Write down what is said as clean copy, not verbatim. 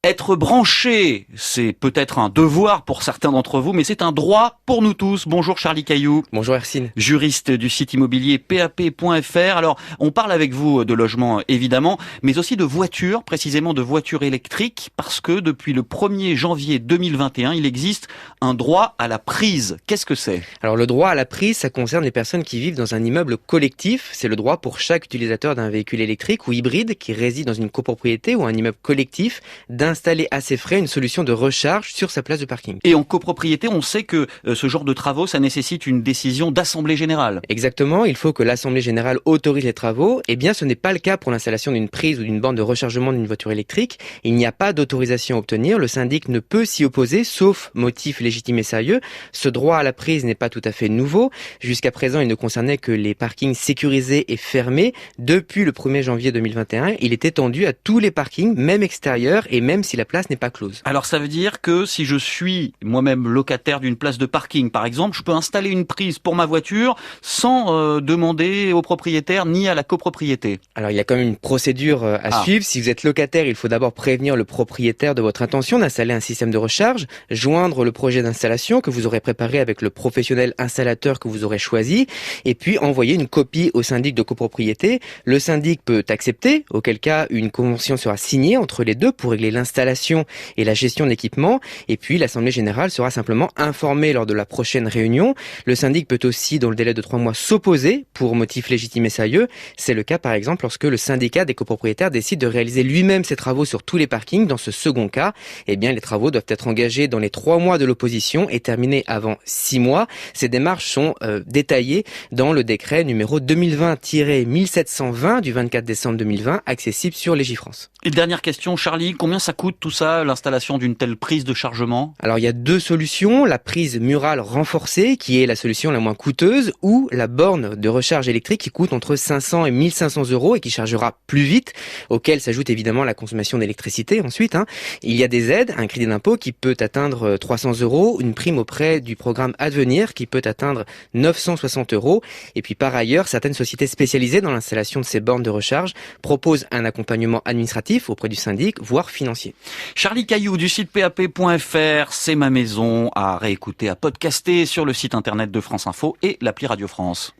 Être branché, c'est peut-être un devoir pour certains d'entre vous, mais c'est un droit pour nous tous. Bonjour Charlie Cailloux. Bonjour Hercine. Juriste du site immobilier PAP.fr. Alors, on parle avec vous de logement évidemment, mais aussi de voitures, précisément de voitures électriques, parce que depuis le 1er janvier 2021, il existe un droit à la prise. Qu'est-ce que c'est ? Alors le droit à la prise, ça concerne les personnes qui vivent dans un immeuble collectif. C'est le droit pour chaque utilisateur d'un véhicule électrique ou hybride qui réside dans une copropriété ou un immeuble collectif d'installer à ses frais une solution de recharge sur sa place de parking. Et en copropriété, on sait que ce genre de travaux, ça nécessite une décision d'assemblée générale. Exactement, il faut que l'Assemblée générale autorise les travaux. Eh bien, ce n'est pas le cas pour l'installation d'une prise ou d'une borne de rechargement d'une voiture électrique. Il n'y a pas d'autorisation à obtenir. Le syndic ne peut s'y opposer, sauf motif légitime et sérieux. Ce droit à la prise n'est pas tout à fait nouveau. Jusqu'à présent, il ne concernait que les parkings sécurisés et fermés. Depuis le 1er janvier 2021, il est étendu à tous les parkings, même extérieurs, et même si la place n'est pas close. Alors ça veut dire que si je suis moi-même locataire d'une place de parking, par exemple, je peux installer une prise pour ma voiture sans demander au propriétaire ni à la copropriété. Alors il y a quand même une procédure à suivre. Si vous êtes locataire, il faut d'abord prévenir le propriétaire de votre intention d'installer un système de recharge, joindre le projet d'installation que vous aurez préparé avec le professionnel installateur que vous aurez choisi, et puis envoyer une copie au syndic de copropriété. Le syndic peut accepter, auquel cas une convention sera signée entre les deux pour régler l'installation et la gestion de l'équipement, et puis l'Assemblée générale sera simplement informée lors de la prochaine réunion. Le syndic peut aussi, dans le délai de 3 mois, s'opposer pour motif légitime et sérieux. C'est le cas par exemple lorsque le syndicat des copropriétaires décide de réaliser lui-même ses travaux sur tous les parkings. Dans ce second cas, eh bien les travaux doivent être engagés dans les 3 mois de l'opposition et terminés avant 6 mois. Ces démarches sont détaillées dans le décret numéro 2020-1720 du 24 décembre 2020, accessible sur Légifrance. Et dernière question, Charlie, combien ça coûte tout ça, l'installation d'une telle prise de chargement ? Alors il y a 2 solutions, la prise murale renforcée qui est la solution la moins coûteuse, ou la borne de recharge électrique qui coûte entre 500 et 1500 euros et qui chargera plus vite, auquel s'ajoute évidemment la consommation d'électricité ensuite. Il y a des aides, un crédit d'impôt qui peut atteindre 300 euros, une prime auprès du programme Advenir qui peut atteindre 960 euros. Et puis par ailleurs, certaines sociétés spécialisées dans l'installation de ces bornes de recharge proposent un accompagnement administratif auprès du syndic, voire financier. Charlie Cailloux du site PAP.fr, c'est ma maison, à réécouter, à podcaster sur le site internet de France Info et l'appli Radio France.